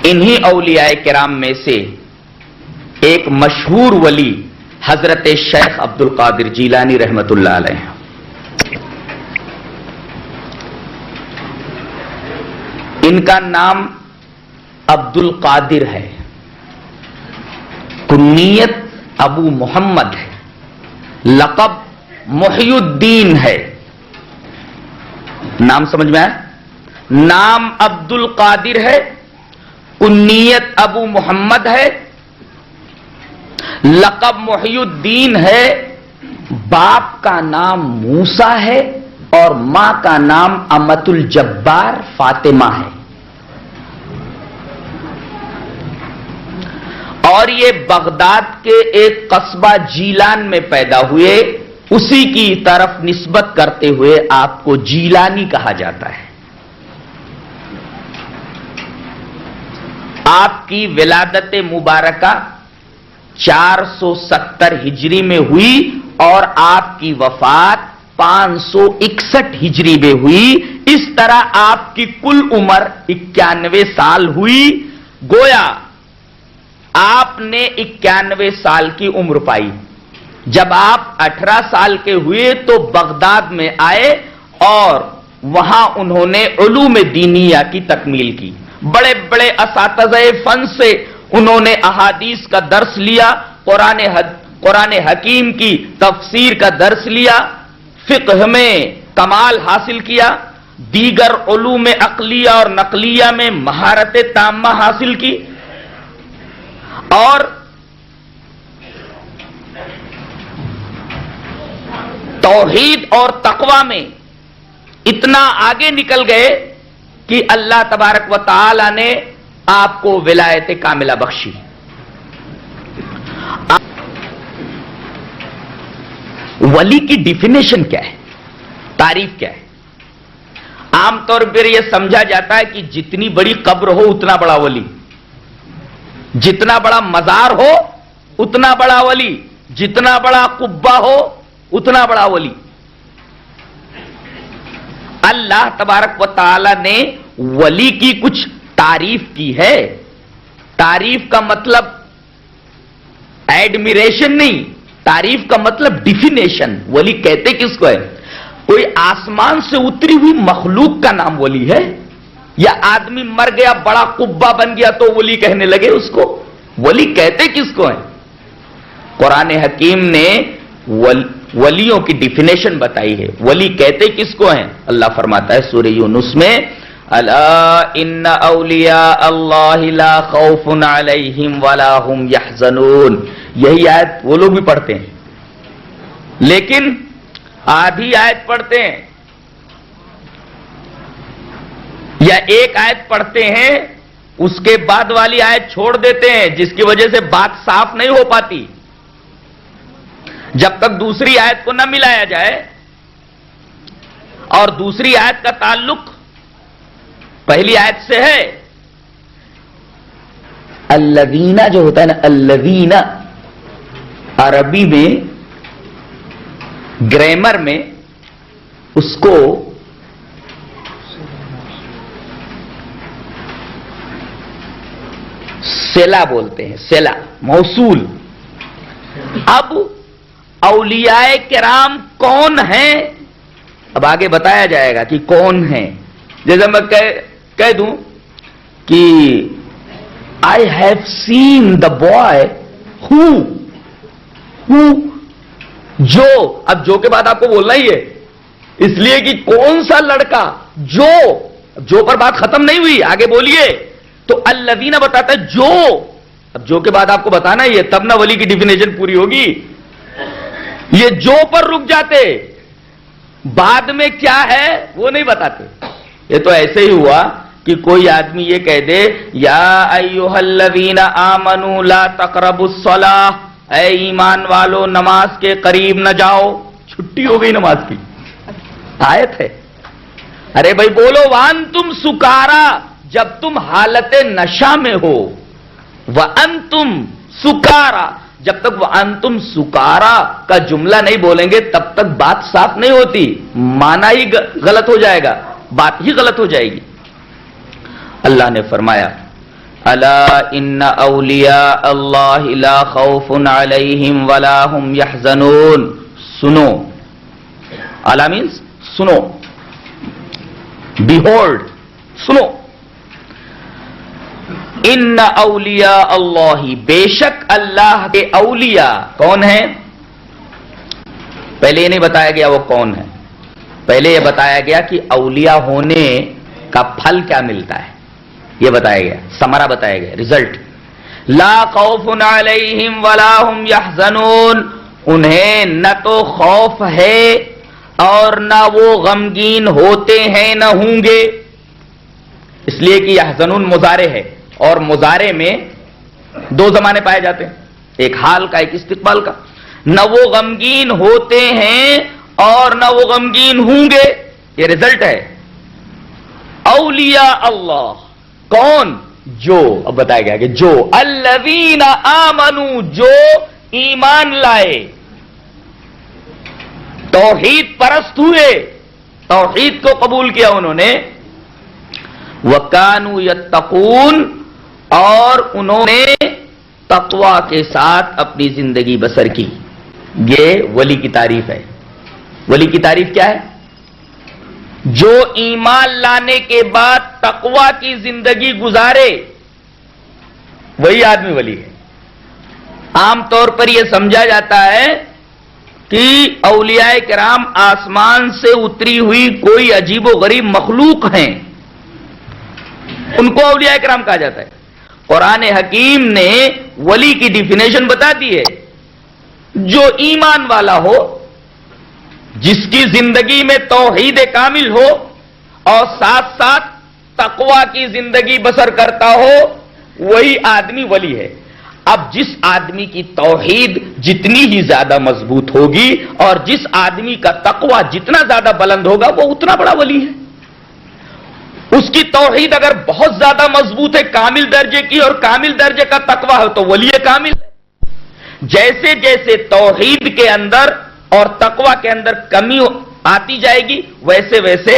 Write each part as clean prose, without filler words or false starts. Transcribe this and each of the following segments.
انہی اولیاء کرام میں سے ایک مشہور ولی حضرت شیخ عبد القادر جیلانی رحمت اللہ علیہ. ان کا نام عبد القادر ہے، کنیت ابو محمد ہے، لقب محی الدین ہے. نام سمجھ میں آیا؟ نام عبد القادر ہے، کنیت ابو محمد ہے، لقب محی الدین ہے. باپ کا نام موسیٰ ہے اور ماں کا نام امت الجبار فاطمہ ہے. اور یہ بغداد کے ایک قصبہ جیلان میں پیدا ہوئے، اسی کی طرف نسبت کرتے ہوئے آپ کو جیلانی کہا جاتا ہے. آپ کی ولادت مبارکہ 470 ہجری میں ہوئی اور آپ کی وفات 561 ہجری میں ہوئی. اس طرح آپ کی کل عمر 91 سال ہوئی. گویا آپ نے 91 سال کی عمر پائی. جب آپ 18 سال کے ہوئے تو بغداد میں آئے اور وہاں انہوں نے علوم دینیہ کی تکمیل کی. بڑے بڑے اساتذہ فن سے انہوں نے احادیث کا درس لیا، قرآن حکیم کی تفسیر کا درس لیا، فقہ میں کمال حاصل کیا، دیگر علوم عقلیہ اور نقلیہ میں مہارت تامہ حاصل کی، اور توحید اور تقوی میں اتنا آگے نکل گئے کہ اللہ تبارک و تعالی نے آپ کو ولایت کاملہ بخشی. ولی کی ڈیفینیشن کیا ہے، تعریف کیا ہے؟ عام طور پر یہ سمجھا جاتا ہے کہ جتنی بڑی قبر ہو اتنا بڑا ولی، جتنا بڑا مزار ہو اتنا بڑا ولی، جتنا بڑا قبہ ہو اتنا بڑا ولی. اللہ تبارک و تعالی نے ولی کی کچھ تعریف کی ہے. تعریف کا مطلب ایڈمیریشن نہیں، تعریف کا مطلب ڈیفینیشن. ولی کہتے کس کو ہے؟ کوئی آسمان سے اتری ہوئی مخلوق کا نام ولی ہے، یا آدمی مر گیا بڑا قبہ بن گیا تو ولی کہنے لگے اس کو؟ ولی کہتے کس کو ہیں؟ قرآن حکیم نے ولیوں کی ڈیفینیشن بتائی ہے. ولی کہتے کس کو ہیں؟ اللہ فرماتا ہے سورہ یونس میں، الا ان اولیاء اللہ لا خوف علیہم ولا هم یحزنون. یہی آیت وہ لوگ بھی پڑھتے ہیں، لیکن آدھی آیت پڑھتے ہیں یا ایک آیت پڑھتے ہیں، اس کے بعد والی آیت چھوڑ دیتے ہیں، جس کی وجہ سے بات صاف نہیں ہو پاتی. جب تک دوسری آیت کو نہ ملایا جائے، اور دوسری آیت کا تعلق پہلی آیت سے ہے. الذین جو ہوتا ہے نا، الذین عربی میں گرامر میں اس کو صلہ بولتے ہیں، صلہ موصول. اب اولیاء کرام کون ہیں؟ اب آگے بتایا جائے گا کہ کون ہیں. جیسے میں کہہ دوں کہ I have seen the boy ہو، جو. اب جو کے بعد آپ کو بولنا ہی ہے، اس لیے کہ کون سا لڑکا، جو پر بات ختم نہیں ہوئی، آگے بولیے. تو الذین بتاتا ہے جو. اب جو کے بعد آپ کو بتانا ہی ہے، تب نہ ولی کی ڈیفینیشن پوری ہوگی. یہ جو پر رک جاتے، بعد میں کیا ہے وہ نہیں بتاتے. یہ تو ایسے ہی ہوا کہ کوئی آدمی یہ کہہ دے، یا ایھا الذین آمنوا لا تقربوا الصلاۃ، اے ایمان والو نماز کے قریب نہ جاؤ. چھٹی ہو گئی نماز کی، آیت ہے. ارے بھائی بولو، وانتم سکارا، جب تم حالت نشہ میں ہو. وانتم سکارا، جب تک وانتم سکارا کا جملہ نہیں بولیں گے تب تک بات صاف نہیں ہوتی، معنی ہی غلط ہو جائے گا، بات ہی غلط ہو جائے گی. اللہ نے فرمایا الا ان اولیاء اللہ لا خوف علیہم ولا هم یحزنون. سنو، الا مینس سنو، بیہولڈ، سنو. ان اولیاء اللہ، بے شک اللہ کے اولیاء کون ہیں؟ پہلے یہ نہیں بتایا گیا وہ کون ہے، پہلے یہ بتایا گیا کہ اولیاء ہونے کا پھل کیا ملتا ہے، یہ بتایا گیا، ثمرہ بتایا گیا، ریزلٹ. لا خوف علیہم ولا هم یحزنون، انہیں نہ تو خوف ہے اور نہ وہ غمگین ہوتے ہیں نہ ہوں گے. اس لیے کہ یحزنون مضارع ہے، اور مضارع میں دو زمانے پائے جاتے ہیں، ایک حال کا ایک استقبال کا. نہ وہ غمگین ہوتے ہیں اور نہ وہ غمگین ہوں گے، یہ رزلٹ ہے. اولیاء اللہ کون؟ جو، اب بتایا گیا کہ جو الذین آمنوا، جو ایمان لائے، توحید پرست ہوئے، توحید کو قبول کیا انہوں نے، وَكَانُوا يَتَّقُونَ، اور انہوں نے تقوی کے ساتھ اپنی زندگی بسر کی. یہ ولی کی تعریف ہے. ولی کی تعریف کیا ہے؟ جو ایمان لانے کے بعد تقوی کی زندگی گزارے، وہی آدمی ولی ہے. عام طور پر یہ سمجھا جاتا ہے کہ اولیاء کرام آسمان سے اتری ہوئی کوئی عجیب و غریب مخلوق ہیں، ان کو اولیاء کرام کہا جاتا ہے. قرآن حکیم نے ولی کی ڈیفینیشن بتا دی ہے، جو ایمان والا ہو، جس کی زندگی میں توحید کامل ہو اور ساتھ ساتھ تقوی کی زندگی بسر کرتا ہو، وہی آدمی ولی ہے. اب جس آدمی کی توحید جتنی ہی زیادہ مضبوط ہوگی اور جس آدمی کا تقوی جتنا زیادہ بلند ہوگا، وہ اتنا بڑا ولی ہے. اس کی توحید اگر بہت زیادہ مضبوط ہے، کامل درجے کی، اور کامل درجے کا تقوی ہے، تو ولی کامل ہے. جیسے جیسے توحید کے اندر اور تقوی کے اندر کمی آتی جائے گی، ویسے ویسے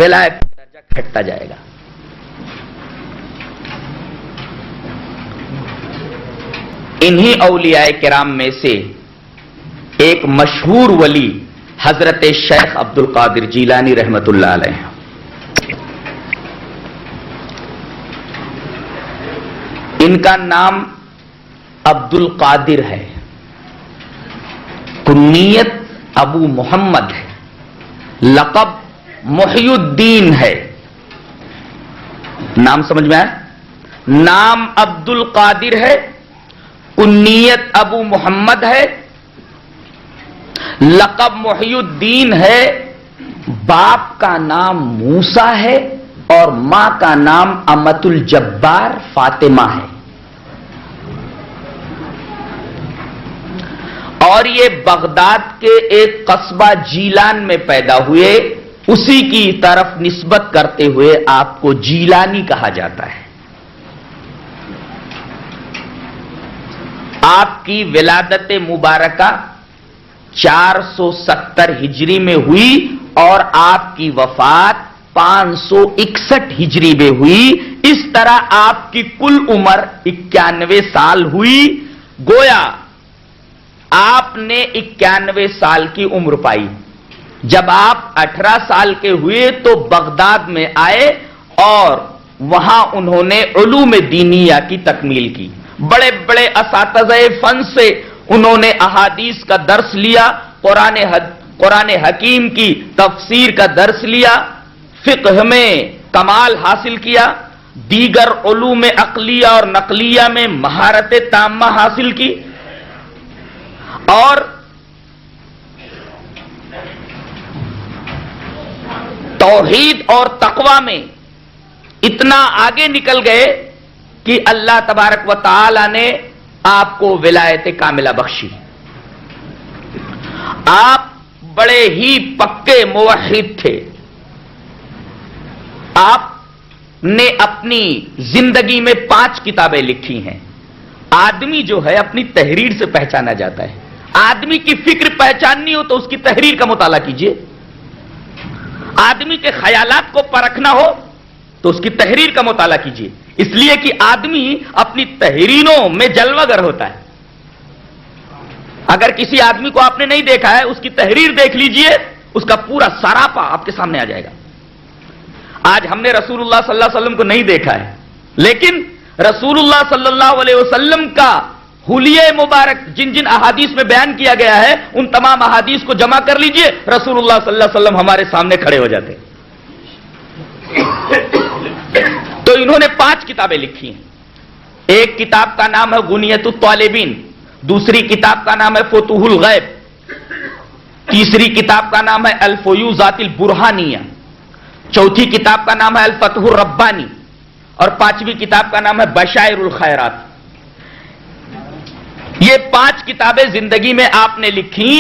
ولایت کا درجہ گھٹتا جائے گا. انہی اولیاء کرام میں سے ایک مشہور ولی حضرت شیخ عبد القادر جیلانی رحمت اللہ علیہ. ان کا نام عبد القادر ہے، کنیت ابو محمد ہے، لقب محی الدین ہے. نام سمجھ میں آیا؟ نام عبد القادر ہے، کنیت ابو محمد ہے، لقب محی الدین ہے. باپ کا نام موسیٰ ہے اور ماں کا نام امت الجبار فاطمہ ہے. اور یہ بغداد کے ایک قصبہ جیلان میں پیدا ہوئے، اسی کی طرف نسبت کرتے ہوئے آپ کو جیلانی کہا جاتا ہے. آپ کی ولادت مبارکہ 470 ہجری میں ہوئی اور آپ کی وفات 561 ہجری میں ہوئی. اس طرح آپ کی کل عمر 91 سال ہوئی. گویا آپ نے 91 سال کی عمر پائی. جب آپ 18 سال کے ہوئے تو بغداد میں آئے اور وہاں انہوں نے علوم دینیہ کی تکمیل کی. بڑے بڑے اساتذہ فن سے انہوں نے احادیث کا درس لیا، قرآن حکیم کی تفسیر کا درس لیا، فقہ میں کمال حاصل کیا، دیگر علوم عقلیہ اور نقلیہ میں مہارت تامہ حاصل کی، اور توحید اور تقوی میں اتنا آگے نکل گئے کہ اللہ تبارک و تعالی نے آپ کو ولایت کاملہ بخشی. آپ بڑے ہی پکے موحد تھے. آپ نے اپنی زندگی میں 5 کتابیں لکھی ہیں. آدمی جو ہے اپنی تحریر سے پہچانا جاتا ہے. آدمی کی فکر پہچاننی ہو تو اس کی تحریر کا مطالعہ کیجئے. آدمی کے خیالات کو پرکھنا ہو تو اس کی تحریر کا مطالعہ کیجئے. اس لیے کہ آدمی اپنی تحریروں میں جلوہ گر ہوتا ہے. اگر کسی آدمی کو آپ نے نہیں دیکھا ہے، اس کی تحریر دیکھ لیجئے، اس کا پورا سراپا آپ کے سامنے آ جائے گا. آج ہم نے رسول اللہ صلی اللہ علیہ وسلم کو نہیں دیکھا ہے، لیکن رسول اللہ صلی اللہ علیہ وسلم کا حلیہ مبارک جن جن احادیث میں بیان کیا گیا ہے، ان تمام احادیث کو جمع کر لیجئے، رسول اللہ صلی اللہ علیہ وسلم ہمارے سامنے کھڑے ہو جاتے. تو انہوں نے 5 کتابیں لکھی ہیں. ایک کتاب کا نام ہے غنیۃ الطالبین، دوسری کتاب کا نام ہے فتوح الغیب، تیسری کتاب کا نام ہے الفیوزات البرہانیہ، چوتھی کتاب کا نام ہے الفتح الربانی، اور 5ویں کتاب کا نام ہے بشائر الخیرات. یہ 5 کتابیں زندگی میں آپ نے لکھی،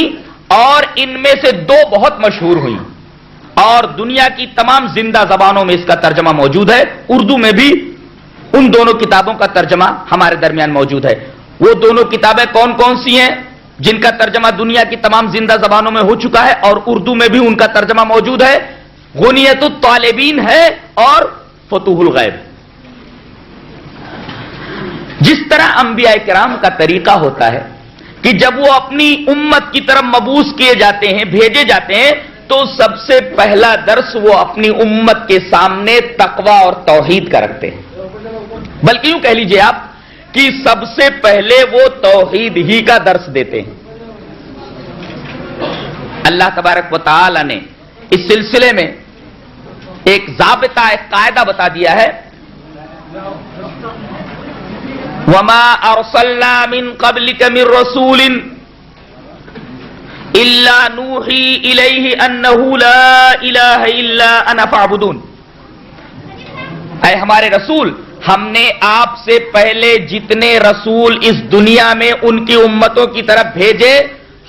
اور ان میں سے 2 بہت مشہور ہوئیں، اور دنیا کی تمام زندہ زبانوں میں اس کا ترجمہ موجود ہے. اردو میں بھی ان دونوں کتابوں کا ترجمہ ہمارے درمیان موجود ہے. وہ دونوں کتابیں کون کون سی ہیں جن کا ترجمہ دنیا کی تمام زندہ زبانوں میں ہو چکا ہے اور اردو میں بھی ان کا ترجمہ موجود ہے؟ غنیۃ الطالبین ہے اور فتوح الغیب. جس طرح انبیاء کرام کا طریقہ ہوتا ہے کہ جب وہ اپنی امت کی طرف مبعوث کیے جاتے ہیں، بھیجے جاتے ہیں، تو سب سے پہلا درس وہ اپنی امت کے سامنے تقوی اور توحید کا رکھتے ہیں. بلکہ یوں کہہ لیجئے آپ کہ سب سے پہلے وہ توحید ہی کا درس دیتے ہیں. اللہ تبارک و تعالی نے اس سلسلے میں ایک ضابطہ، ایک قاعدہ بتا دیا ہے. وَمَا أَرْسَلْنَا مِن قَبْلِكَ مِن رَّسُولٍ إِلَّا نُوحِي إِلَيْهِ أَنَّهُ لَا إِلَٰهَ إِلَّا أَنَا فَاعْبُدُونِ. اے ہمارے رسول، ہم نے آپ سے پہلے جتنے رسول اس دنیا میں ان کی امتوں کی طرف بھیجے،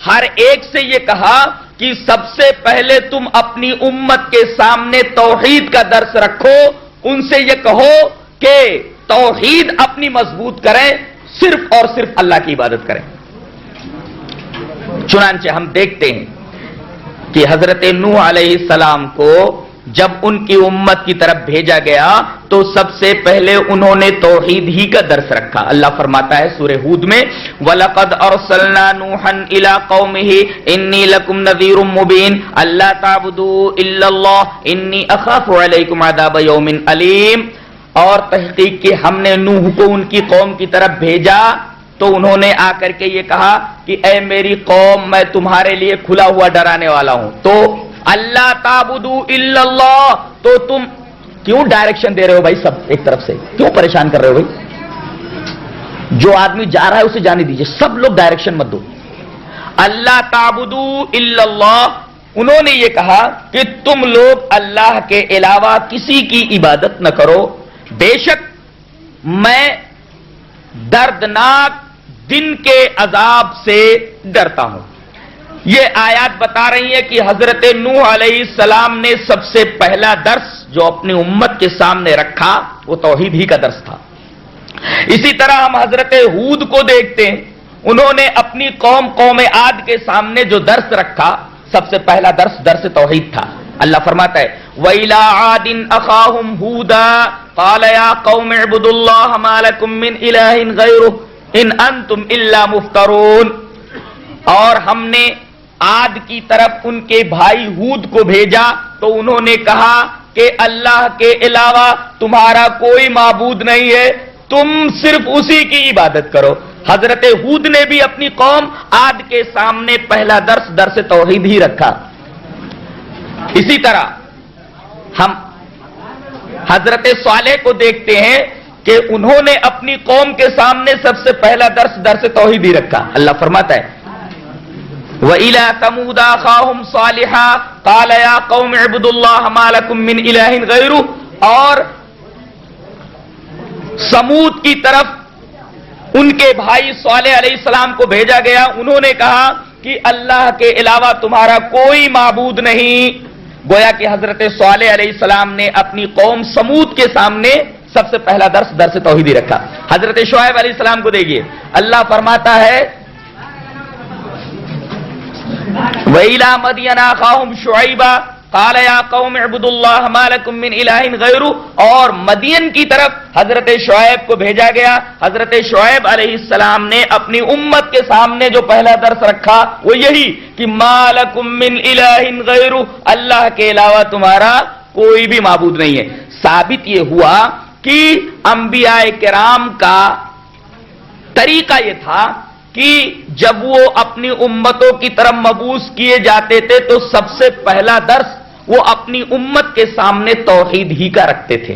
ہر ایک سے یہ کہا کہ سب سے پہلے تم اپنی امت کے سامنے توحید کا درس رکھو. ان سے یہ کہو کہ توحید اپنی مضبوط کریں، صرف اور صرف اللہ کی عبادت کریں. چنانچہ ہم دیکھتے ہیں کہ حضرت نوح علیہ السلام کو جب ان کی امت کی طرف بھیجا گیا تو سب سے پہلے انہوں نے توحید ہی کا درس رکھا. اللہ فرماتا ہے سورہ ہود میں وَلَقَدْ أَرْسَلْنَا نُوحًا إِلَىٰ قَوْمِهِ إِنِّي لَكُمْ نَذِيرٌ مُّبِينٌ أَلَّا تَعْبُدُوا إِلَّا اللَّهَ إِنِّي أَخَافُ عَلَيْكُمْ عَذَابَ يَوْمٍ أَلِيمٍ. اور تحقیق کہ ہم نے نوح کو ان کی قوم کی طرف بھیجا تو انہوں نے آ کر کے یہ کہا کہ اے میری قوم، میں تمہارے لیے کھلا ہوا ڈرانے والا ہوں. تو اللہ تعبدوا الا اللہ، تو تم کیوں ڈائریکشن دے رہے ہو بھائی؟ سب ایک طرف سے کیوں پریشان کر رہے ہو بھائی؟ جو آدمی جا رہا ہے اسے جانے دیجئے، سب لوگ ڈائریکشن مت دو. اللہ تعبدوا الا اللہ، انہوں نے یہ کہا کہ تم لوگ اللہ کے علاوہ کسی کی عبادت نہ کرو. بے شک میں دردناک دن کے عذاب سے ڈرتا ہوں. یہ آیات بتا رہی ہے کہ حضرت نوح علیہ السلام نے سب سے پہلا درس جو اپنی امت کے سامنے رکھا وہ توحید ہی کا درس تھا. اسی طرح ہم حضرت ہود کو دیکھتے ہیں، انہوں نے اپنی قوم عاد کے سامنے جو درس رکھا، سب سے پہلا درس توحید تھا. اللہ فرماتا ہے وَإِلَىٰ عَادٍ أَخَاهُمْ هُودًا قَالَ يَا قَوْمِ اعْبُدُوا اللَّهَ مَا لَكُم مِّنْ إِلَٰهٍ غَيْرُهُ إِنْ أَنتُمْ إِلَّا مُفْتَرُونَ. اور ہم نے عاد کی طرف ان کے بھائی ہود کو بھیجا تو انہوں نے کہا کہ اللہ کے علاوہ تمہارا کوئی معبود نہیں ہے، تم صرف اسی کی عبادت کرو. حضرت ہود نے بھی اپنی قوم عاد کے سامنے پہلا درس توحید ہی رکھا. اسی طرح ہم حضرت صالح کو دیکھتے ہیں کہ انہوں نے اپنی قوم کے سامنے سب سے پہلا درس توحید ہی رکھا. اللہ فرماتا ہے وَإِلَىٰ ثَمُودَ أَخَاهُمْ صَالِحًا قَالَ يَا قَوْمِ اعْبُدُوا اللَّهَ مَا لَكُم مِّنْ إِلَٰهٍ غَيْرُهُ. اور سمود کی طرف ان کے بھائی صالح علیہ السلام کو بھیجا گیا، انہوں نے کہا کہ اللہ کے علاوہ تمہارا کوئی معبود نہیں. گویا کہ حضرت صالح علیہ السلام نے اپنی قوم سمود کے سامنے سب سے پہلا درس توحیدی رکھا. حضرت شعیب علیہ السلام کو دیکھیے، اللہ فرماتا ہے وَإِلَىٰ مَدْيَنَ أَخَاهُمْ شُعَيْبًا قال یا قوم اعبدوا اللہ ما لکم من الہ غیرہ، اور مدین کی طرف حضرت شعیب کو بھیجا گیا. حضرت شعیب علیہ السلام نے اپنی امت کے سامنے جو پہلا درس رکھا وہ یہی کہ ما لکم من الہ غیرہ، اللہ کے علاوہ تمہارا کوئی بھی معبود نہیں ہے. ثابت یہ ہوا کہ انبیاء کرام کا طریقہ یہ تھا کہ جب وہ اپنی امتوں کی طرف مبعوث کیے جاتے تھے تو سب سے پہلا درس وہ اپنی امت کے سامنے توحید ہی کا رکھتے تھے.